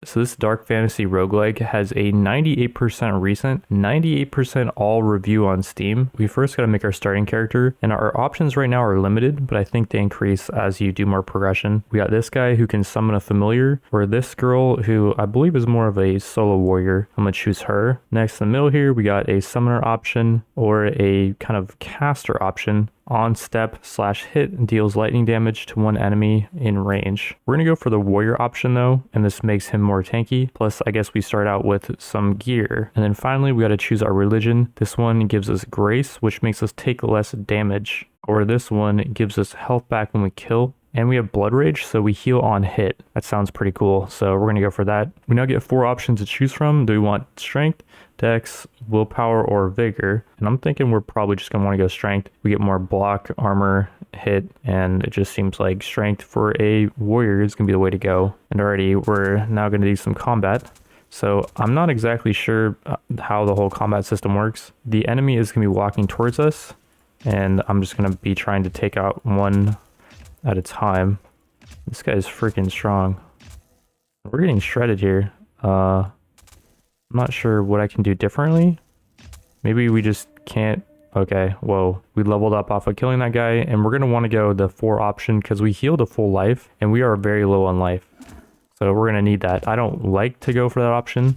So this dark fantasy roguelike has a 98% recent, 98% all review on Steam. We first got to make our starting character, and our options right now are limited, but I think they increase as you do more progression. We got this guy who can summon a familiar, or this girl who I believe is more of a solo warrior. I'm gonna choose her. Next in the middle here, we got a summoner option or a kind of caster option. On step slash hit deals lightning damage to one enemy in range. We're gonna go for the warrior option though, and this makes him more tanky. Plus, I guess we start out with some gear. And then finally, we gotta choose our religion. This one gives us grace, which makes us take less damage. Or this one gives us health back when we kill. And we have blood rage, so we heal on hit. That sounds pretty cool. So we're gonna go for that. We now get 4 options to choose from. Do we want strength, dex, willpower, or vigor? And I'm thinking we're probably just gonna want to go strength. We get more block, armor, hit, and it just seems like strength for a warrior is gonna be the way to go. And already we're now gonna do some combat. So I'm not exactly sure how the whole combat system works. The enemy is gonna be walking towards us, and I'm just gonna be trying to take out one at a time. This guy is freaking strong. We're getting shredded here. I'm not sure what I can do differently. Maybe we just can't. Okay, whoa. We leveled up off of killing that guy, and we're going to want to go the 4 option because we healed a full life, and we are very low on life. So we're going to need that. I don't like to go for that option,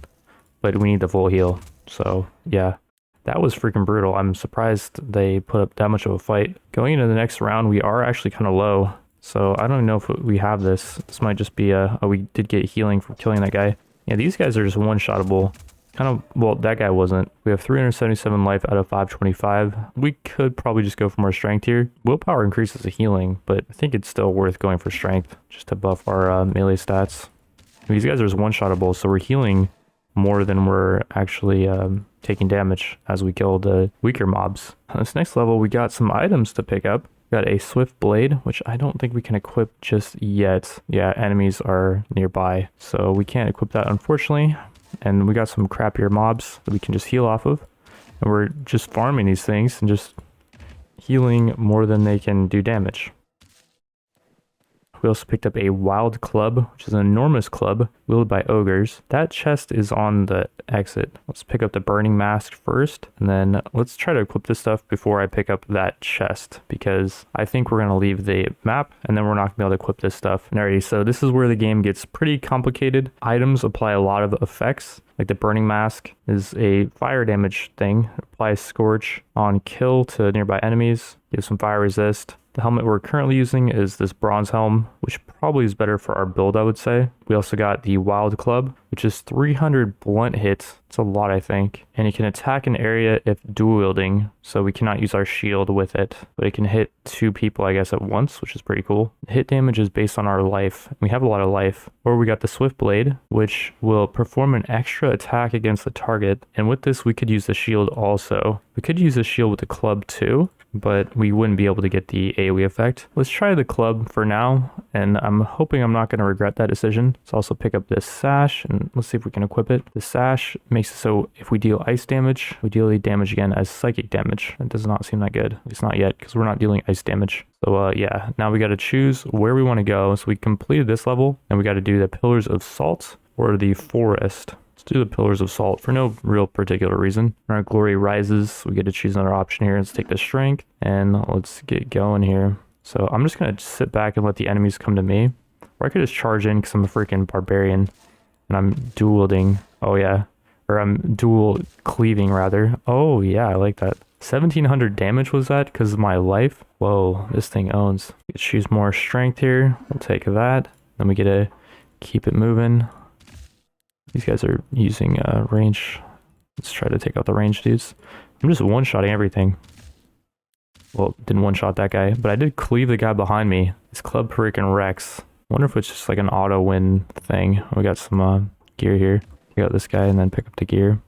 but we need the full heal. So yeah, that was freaking brutal. I'm surprised they put up that much of a fight. Going into the next round, we are actually kind of low. So I don't know if we have this. This might just be oh, we did get healing from killing that guy. Yeah, these guys are just one-shottable. Kind of, well, that guy wasn't. We have 377 life out of 525. We could probably just go for more strength here. Willpower increases the healing, but I think it's still worth going for strength just to buff our melee stats. These guys are just one-shottable, so we're healing more than we're actually taking damage as we kill the weaker mobs. On this next level, we got some items to pick up. We got a swift blade, which I don't think we can equip just yet. Yeah, enemies are nearby, so we can't equip that unfortunately. And we got some crappier mobs that we can just heal off of. And we're just farming these things and just healing more than they can do damage. We also picked up a wild club, which is an enormous club wielded by ogres. That chest is on the exit. Let's pick up the burning mask first, and then let's try to equip this stuff before I pick up that chest, because I think we're going to leave the map and then we're not going to be able to equip this stuff. Alrighty, so this is where the game gets pretty complicated. Items apply a lot of effects. Like the burning mask is a fire damage thing. It applies scorch on kill to nearby enemies, gives some fire resist. The helmet we're currently using is this bronze helm, which probably is better for our build, I would say. We also got the wild club, which is 300 blunt hits. It's a lot, I think. And it can attack an area if dual wielding, so we cannot use our shield with it. But it can hit 2 people, I guess, at once, which is pretty cool. The hit damage is based on our life. We have a lot of life. Or we got the swift blade, which will perform an extra attack against the target. And with this, we could use the shield also. We could use the shield with the club too, but we wouldn't be able to get the AoE effect. Let's try the club for now, and I'm hoping I'm not going to regret that decision. Let's also pick up this sash, and let's see if we can equip it. The sash makes it so if we deal ice damage, we deal the damage again as psychic damage. It does not seem that good. At least not yet, because we're not dealing ice damage. So yeah, now we got to choose where we want to go. So we completed this level, and we got to do the Pillars of Salt or the Forest. Let's do the Pillars of Salt for no real particular reason. When our glory rises, we get to choose another option here. Let's take the strength, and let's get going here. So I'm just going to sit back and let the enemies come to me. Or I could just charge in because I'm a freaking barbarian. And I'm dual wielding. Oh yeah. Or I'm dual cleaving rather. Oh yeah, I like that. 1700 damage was that because of my life? Whoa, this thing owns. Let's choose more strength here. We'll take that. Then we get to keep it moving. These guys are using range. Let's try to take out the range dudes. I'm just one-shotting everything. Well, didn't one-shot that guy, but I did cleave the guy behind me. This club freaking wrecks. wonder if it's just like an auto win thing. We got some gear here. We got this guy and then pick up the gear.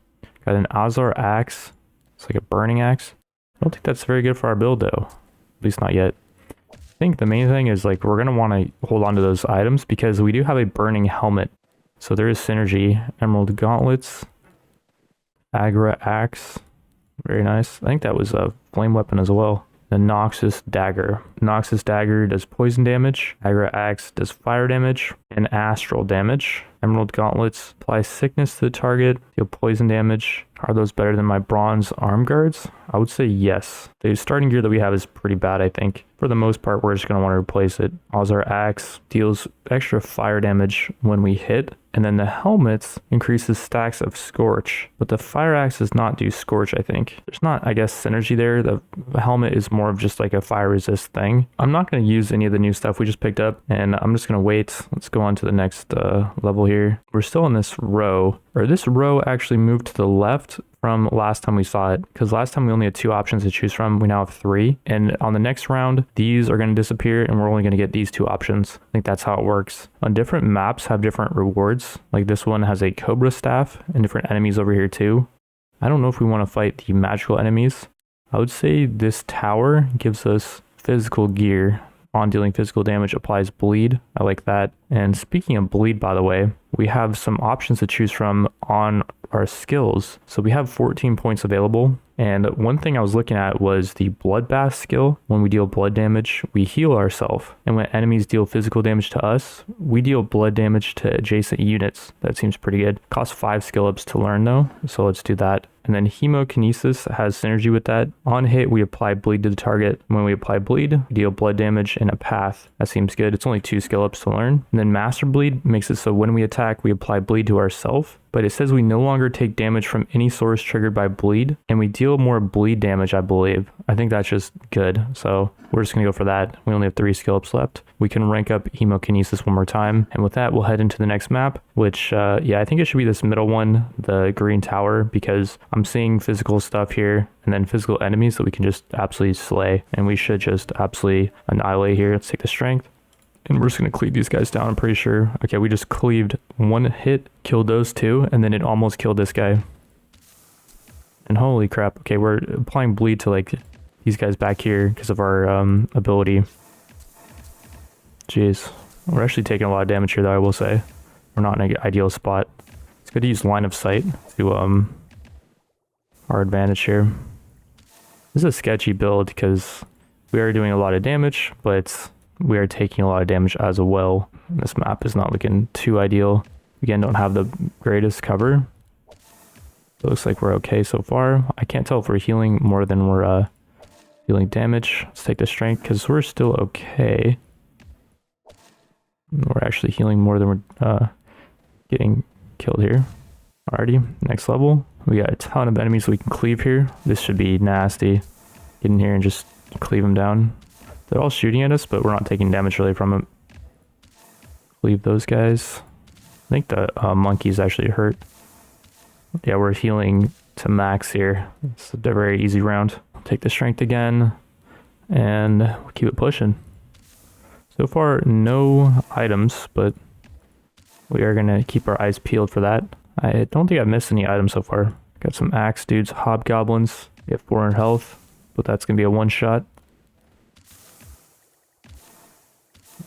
Got an Azar axe. It's like a burning axe. I don't think that's very good for our build though. At least not yet. I think the main thing is like we're going to want to hold on to those items because we do have a burning helmet. So there is synergy. Emerald gauntlets. Agra axe. Very nice. I think that was a flame weapon as well. The Noxus Dagger. Noxus Dagger does poison damage. Achra Axe does fire damage and astral damage. Emerald Gauntlets apply sickness to the target, deal poison damage. Are those better than my bronze arm guards? I would say yes. The starting gear that we have is pretty bad, I think. For the most part, we're just going to want to replace it. Ozar Axe deals extra fire damage when we hit, and then the helmet increases stacks of Scorch. But the Fire Axe does not do Scorch, I think. There's not, I guess, synergy there. The helmet is more of just like a fire resist thing. I'm not going to use any of the new stuff we just picked up, and I'm just going to wait. Let's go on to the next level here. We're still in this row, or this row actually moved to the left from last time we saw it, because last time we only had 2 options to choose from. We now have 3, and on the next round these are going to disappear and we're only going to get these 2 options. I think that's how it works. On different maps have different rewards, like this one has a Cobra staff and different enemies over here too. I don't know if we want to fight the magical enemies. I would say this tower gives us physical gear. On dealing physical damage applies bleed. I like that. And speaking of bleed, by the way, we have some options to choose from on our skills. So we have 14 points available. And one thing I was looking at was the bloodbath skill. When we deal blood damage, we heal ourselves. And when enemies deal physical damage to us, we deal blood damage to adjacent units. That seems pretty good. Costs 5 skill ups to learn though. So let's do that. And then Hemokinesis has synergy with that. On hit, we apply bleed to the target. When we apply bleed, we deal blood damage and a path. That seems good. It's only 2 skill ups to learn. And then Master Bleed makes it so when we attack, we apply bleed to ourselves. But it says we no longer take damage from any source triggered by bleed, and we deal more bleed damage, I believe. I think that's just good, so we're just gonna go for that. We only have 3 skill ups left. We can rank up Hemokinesis one more time, and with that, we'll head into the next map, which, yeah, I think it should be this middle one, the green tower, because I'm seeing physical stuff here, and then physical enemies that we can just absolutely slay, and we should just absolutely annihilate here. Let's take the strength. And we're just going to cleave these guys down, I'm pretty sure. Okay, we just cleaved 1 hit, killed those 2, and then it almost killed this guy. And holy crap. Okay, we're applying bleed to like these guys back here because of our ability. Jeez. We're actually taking a lot of damage here though, I will say. We're not in an ideal spot. It's good to use line of sight to our advantage here. This is a sketchy build because we are doing a lot of damage, but we are taking a lot of damage as well. This map is not looking too ideal. Again, don't have the greatest cover. It looks like we're okay so far. I can't tell if we're healing more than we're dealing damage. Let's take the strength because we're still okay. We're actually healing more than we're getting killed here. Alrighty, next level. We got a ton of enemies we can cleave here. This should be nasty. Get in here and just cleave them down. They're all shooting at us, but we're not taking damage really from them. Leave those guys. I think the monkeys actually hurt. Yeah, we're healing to max here. It's a very easy round. Take the strength again, and we'll keep it pushing. So far, no items, but we are going to keep our eyes peeled for that. I don't think I've missed any items so far. Got some axe dudes, hobgoblins. We have 400 health, but that's going to be a one-shot.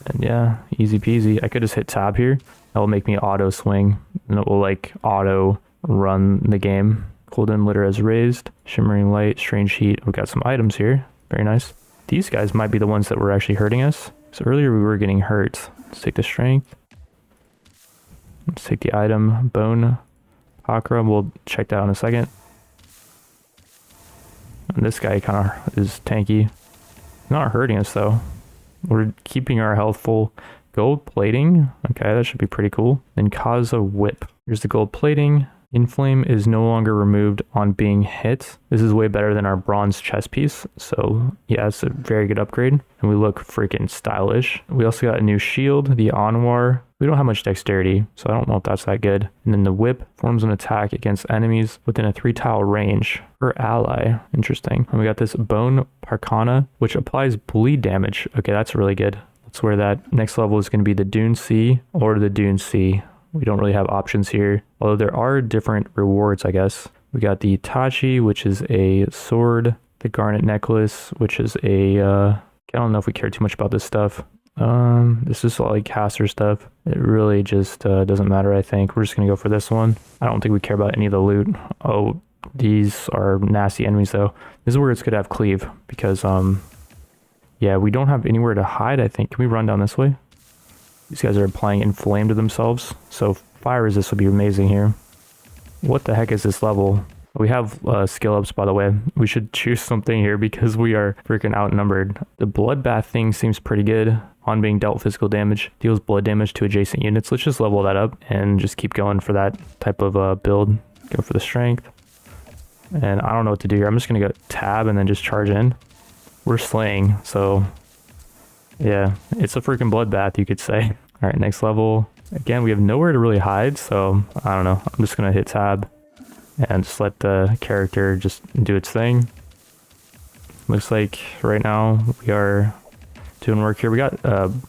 And yeah, easy peasy. I could just hit tab here. That will make me auto swing, and it will like auto run the game. Golden litter is raised. Shimmering light, strange heat. We've got some items here. Very nice. These guys might be the ones that were actually hurting us. So earlier we were getting hurt. Let's take the strength. Let's take the item. Bone Achra. We'll check that out in a second. And this guy kind of is tanky. Not hurting us though. We're keeping our health full. Gold plating. Okay, that should be pretty cool. Then Kaza whip. Here's the gold plating. Inflame is no longer removed on being hit. This is way better than our bronze chest piece. So yeah, it's a very good upgrade. And we look freaking stylish. We also got a new shield, the Anwar. We don't have much dexterity, so I don't know if that's that good. And then the whip forms an attack against enemies within a 3-tile range per ally. Interesting. And we got this Bone Parkana, which applies bleed damage. Okay, that's really good. Let's wear that. Next level is going to be the Dune C or the Dune C. We don't really have options here, although there are different rewards, I guess. We got the Tachi, which is a sword, the Garnet Necklace, which is a, I don't know if we care too much about this stuff. This is all like caster stuff. It really just doesn't matter, I think. We're just gonna go for this one. I don't think we care about any of the loot. Oh, these are nasty enemies though. This is where it's good to have cleave, because Yeah, we don't have anywhere to hide, I think. Can we run down this way? These guys are applying Inflame to themselves, so fire resist would be amazing here. What the heck is this level? We have skill ups, by the way. We should choose something here because we are freaking outnumbered. The bloodbath thing seems pretty good. On being dealt physical damage, deals blood damage to adjacent units. Let's just level that up and just keep going for that type of build. Go for the strength. And I don't know what to do here. I'm just going to go tab and then just charge in. We're slaying, so yeah, it's a freaking bloodbath, you could say. All right, next level. Again, we have nowhere to really hide, so I don't know. I'm just going to hit tab and just let the character just do its thing. Looks like right now we are doing work here. We got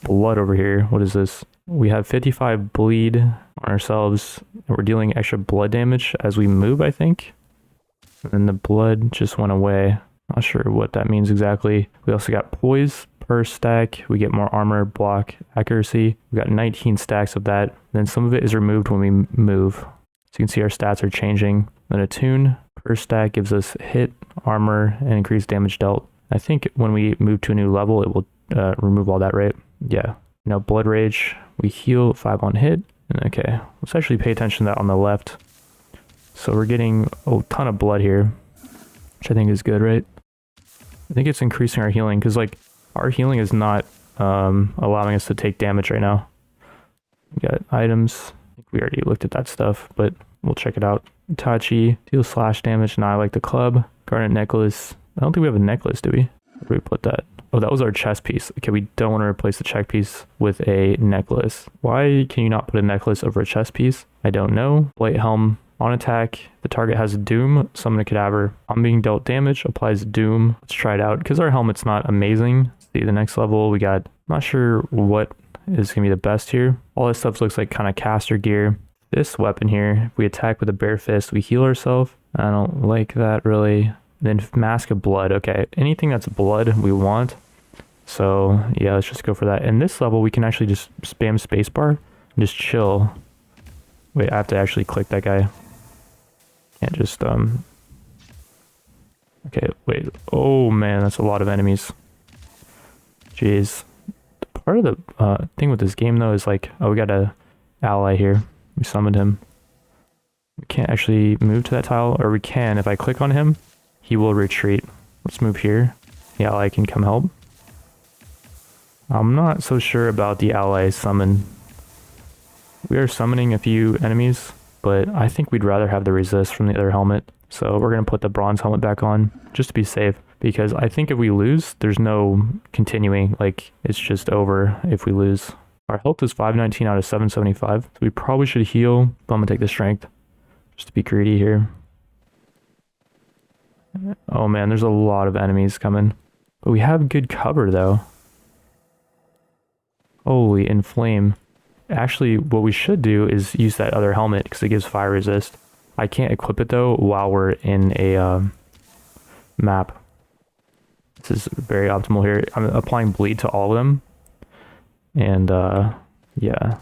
blood over here. What is this? We have 55 bleed on ourselves, and we're dealing extra blood damage as we move, I think. And then the blood just went away. Not sure what that means exactly. We also got poise per stack. We get more armor, block, accuracy. We got 19 stacks of that. Then some of it is removed when we move. So you can see our stats are changing. Then attune per stack gives us hit, armor, and increased damage dealt. I think when we move to a new level, it will remove all that, right? Yeah. Now blood rage, we heal 5 on hit. Okay, let's actually pay attention to that on the left. So we're getting a ton of blood here, which I think is good, right? I think it's increasing our healing because like our healing is not allowing us to take damage right now. We got items. I think we already looked at that stuff, but we'll check it out. Itachi, deal slash damage. Now I like the club. Garnet necklace. I don't think we have a necklace, do we? Where do we put that? Oh, that was our chest piece. Okay, we don't want to replace the check piece with a necklace. Why can you not put a necklace over a chest piece? I don't know. Blight helm. On attack, the target has Doom, summon a cadaver. On being dealt damage, applies Doom. Let's try it out. Because our helmet's not amazing. Let's see the next level. We got, not sure what is going to be the best here. All this stuff looks like kind of caster gear. This weapon here, if we attack with a bare fist, we heal ourselves. I don't like that really. Then mask of blood. Okay, anything that's blood we want. So yeah, let's just go for that. In this level, we can actually just spam spacebar and just chill. Wait, I have to actually click that guy. Can't just, okay, wait. Oh man, that's a lot of enemies. Jeez. Part of the thing with this game though is like, oh, we got a ally here. We summoned him. We can't actually move to that tile, or we can. If I click on him, he will retreat. Let's move here. The ally can come help. I'm not so sure about the ally summon. We are summoning a few enemies, but I think we'd rather have the resist from the other helmet. So we're going to put the bronze helmet back on just to be safe, because I think if we lose, there's no continuing. Like, it's just over if we lose. Our health is 519 out of 775. So we probably should heal, but I'm going to take the strength just to be greedy here. Oh man, there's a lot of enemies coming. But we have good cover though. Holy inflame. Actually, what we should do is use that other helmet because it gives fire resist. I can't equip it though while we're in a map. This is very optimal here. I'm applying bleed to all of them. And yeah.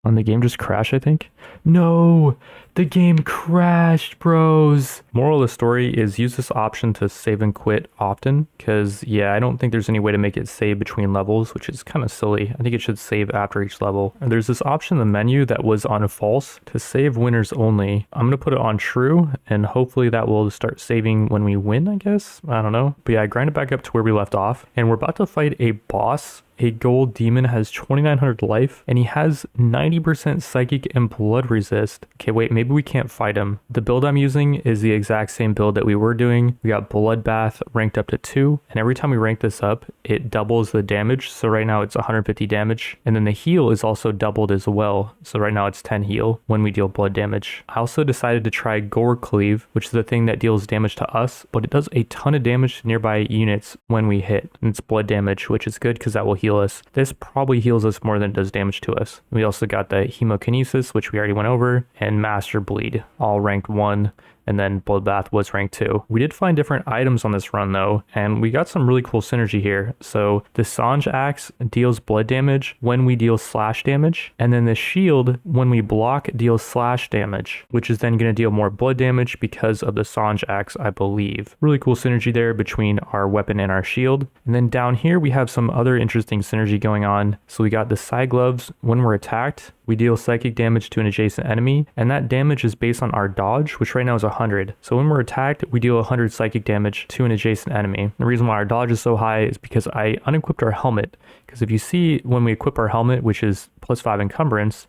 And the game just crashed, I think. No! The game crashed, bros! Moral of the story is use this option to save and quit often, because, yeah, I don't think there's any way to make it save between levels, which is kind of silly. I think it should save after each level. And there's this option in the menu that was on false to save winners only. I'm going to put it on true, and hopefully that will start saving when we win, I guess? I don't know. But yeah, I grind it back up to where we left off, and we're about to fight a boss. A gold demon, has 2900 life, and he has 90% psychic and blood resist. Okay, wait, maybe we can't fight him. The build I'm using is the exact same build that we were doing. We got bloodbath ranked up to 2, and every time we rank this up, it doubles the damage. So right now it's 150 damage, and then the heal is also doubled as well. So right now it's 10 heal when we deal blood damage. I also decided to try Gore Cleave, which is the thing that deals damage to us, but it does a ton of damage to nearby units when we hit. And it's blood damage, which is good because that will heal us. This probably heals us more than it does damage to us. We also got the hemokinesis, which we already went over, and master bleed, all ranked 1. and then Bloodbath was rank 2. We did find different items on this run though, and we got some really cool synergy here. So the Sange Axe deals blood damage when we deal slash damage, and then the shield when we block deals slash damage, which is then going to deal more blood damage because of the Sange Axe, I believe. Really cool synergy there between our weapon and our shield. And then down here we have some other interesting synergy going on. So we got the side gloves. When we're attacked, we deal psychic damage to an adjacent enemy, and that damage is based on our dodge, which right now is 100. So when we're attacked, we deal 100 psychic damage to an adjacent enemy. The reason why our dodge is so high is because I unequipped our helmet. Because if you see when we equip our helmet, which is +5 encumbrance,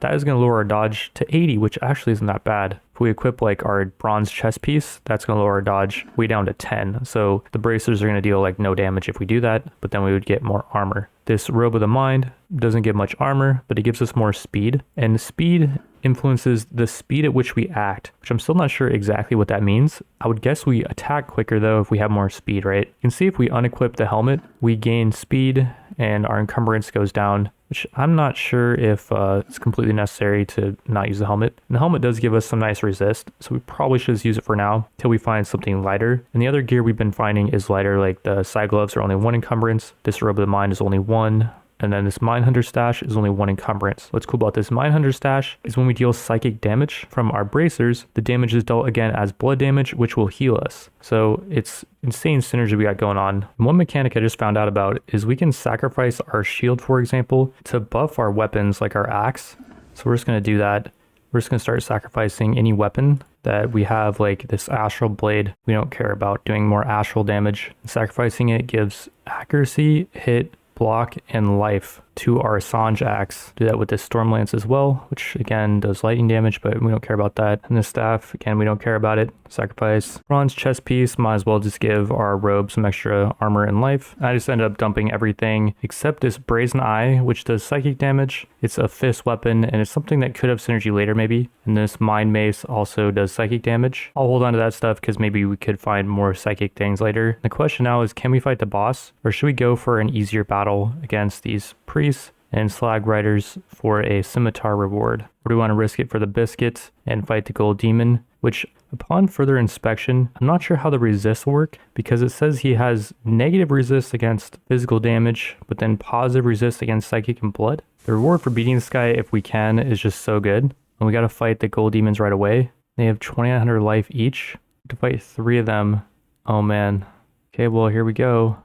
that is going to lower our dodge to 80, which actually isn't that bad. If we equip like our bronze chest piece, that's going to lower our dodge way down to 10. So the bracers are going to deal like no damage if we do that, but then we would get more armor. This robe of the mind doesn't give much armor, but it gives us more speed, and speed influences the speed at which we act, which I'm still not sure exactly what that means. I would guess we attack quicker though if we have more speed, right? You can see if we unequip the helmet, we gain speed and our encumbrance goes down, which I'm not sure if it's completely necessary to not use the helmet. And the helmet does give us some nice resist, so we probably should just use it for now till we find something lighter. And the other gear we've been finding is lighter, like the side gloves are only 1 encumbrance, this robe of the mind is only 1, and then this Mindhunter stash is only 1 encumbrance. What's cool about this Mindhunter stash is when we deal psychic damage from our bracers, the damage is dealt again as blood damage, which will heal us. So it's insane synergy we got going on. And one mechanic I just found out about is we can sacrifice our shield, for example, to buff our weapons like our axe. So we're just going to do that. We're just going to start sacrificing any weapon that we have, like this astral blade. We don't care about doing more astral damage. Sacrificing it gives accuracy, hit, block, and life to our Sange Axe. Do that with this Stormlance as well, which again does lightning damage, but we don't care about that. And this staff, again, we don't care about it. Sacrifice. Bronze chest piece, might as well just give our robe some extra armor and life. I just ended up dumping everything except this Brazen Eye, which does psychic damage. It's a fist weapon, and it's something that could have synergy later maybe. And this Mind Mace also does psychic damage. I'll hold on to that stuff because maybe we could find more psychic things later. The question now is, can we fight the boss, or should we go for an easier battle against these priests and slag riders for a scimitar reward? Or do we want to risk it for the biscuits and fight the gold demon, which upon further inspection, I'm not sure how the resist work, because it says he has negative resist against physical damage, but then positive resist against psychic and blood. The reward for beating this guy, if we can, is just so good. And we got to fight the gold demons right away. They have 2,900 life each. To fight 3 of them. Oh man. Okay, well here we go.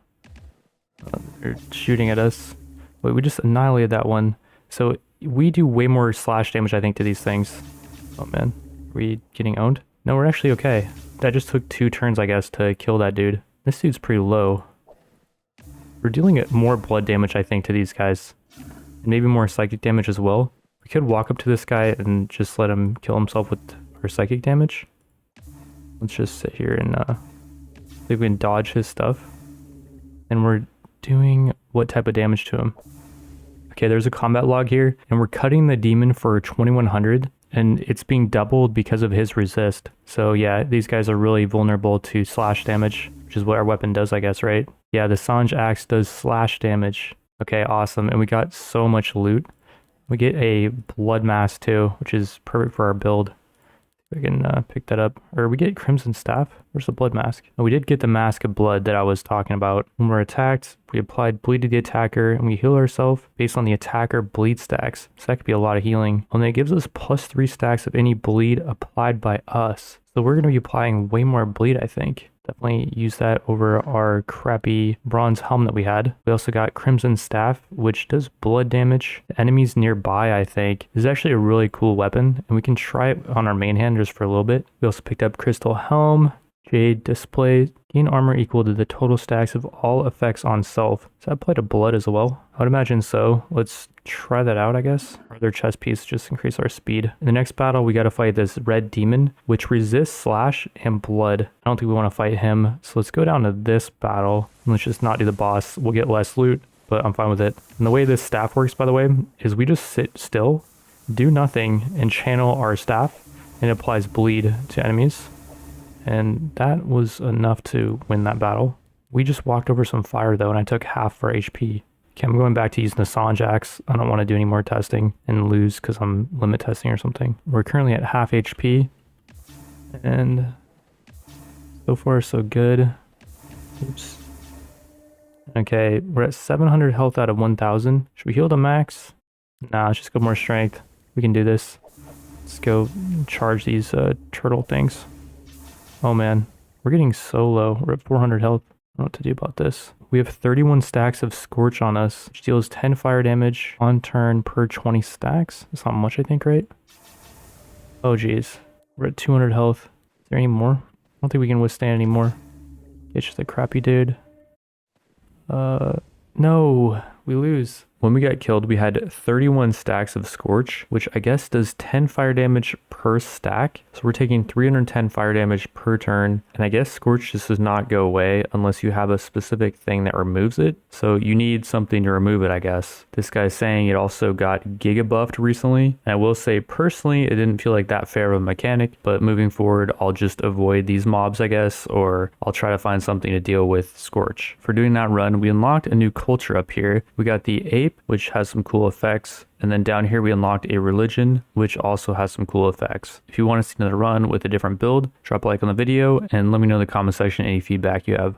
They're shooting at us. Wait, we just annihilated that one. So we do way more slash damage, I think, to these things. Oh man, are we getting owned? No, we're actually okay. That just took 2 turns, I guess, to kill that dude. This dude's pretty low. We're dealing more blood damage, I think, to these guys. And maybe more psychic damage as well. We could walk up to this guy and just let him kill himself with our psychic damage. Let's just sit here and see if we can dodge his stuff. And we're doing what type of damage to him? Okay, there's a combat log here, and we're cutting the demon for 2,100, and it's being doubled because of his resist. So yeah, these guys are really vulnerable to slash damage, which is what our weapon does, I guess, right? Yeah, the Sange Axe does slash damage. Okay, awesome. And we got so much loot. We get a blood mask too, which is perfect for our build. We can pick that up. Or we get Crimson Staff. Where's the blood mask? Oh, we did get the mask of blood that I was talking about. When we're attacked, we applied bleed to the attacker, and we heal ourselves based on the attacker bleed stacks. So that could be a lot of healing. And it gives us +3 stacks of any bleed applied by us. So we're going to be applying way more bleed, I think. Definitely use that over our crappy bronze helm that we had. We also got Crimson Staff, which does blood damage to enemies nearby, I think. This is actually a really cool weapon, and we can try it on our main hand just for a little bit. We also picked up Crystal Helm, Jade Display, gain armor equal to the total stacks of all effects on self. Does that apply to blood as well? I would imagine so. Let's try that out, I guess. Our other chest piece just increase our speed. In the next battle, we got to fight this red demon, which resists slash and blood. I don't think we want to fight him. So let's go down to this battle. And let's just not do the boss. We'll get less loot, but I'm fine with it. And the way this staff works, by the way, is we just sit still, do nothing, and channel our staff, and it applies bleed to enemies. And that was enough to win that battle. We just walked over some fire though, and I took half our HP. Okay, I'm going back to using the Sange Axe. I don't want to do any more testing and lose because I'm limit testing or something. We're currently at half HP. And so far, so good. Oops. Okay, we're at 700 health out of 1,000. Should we heal to max? Nah, let's just go more strength. We can do this. Let's go charge these turtle things. Oh man, we're getting so low. We're at 400 health. I don't know what to do about this. We have 31 stacks of Scorch on us, which deals 10 fire damage on turn per 20 stacks. That's not much, I think, right? Oh geez. We're at 200 health. Is there any more? I don't think we can withstand any more. It's just a crappy dude. No, we lose. When we got killed, we had 31 stacks of Scorch, which I guess does 10 fire damage per stack. So we're taking 310 fire damage per turn. And I guess Scorch just does not go away unless you have a specific thing that removes it. So you need something to remove it, I guess. This guy's saying it also got Giga buffed recently. And I will say personally, it didn't feel like that fair of a mechanic, but moving forward, I'll just avoid these mobs, I guess, or I'll try to find something to deal with Scorch. For doing that run, we unlocked a new culture up here. We got the Ape, which has some cool effects. And then down here, we unlocked a religion, which also has some cool effects. If you want to see another run with a different build, drop a like on the video and let me know in the comment section any feedback you have.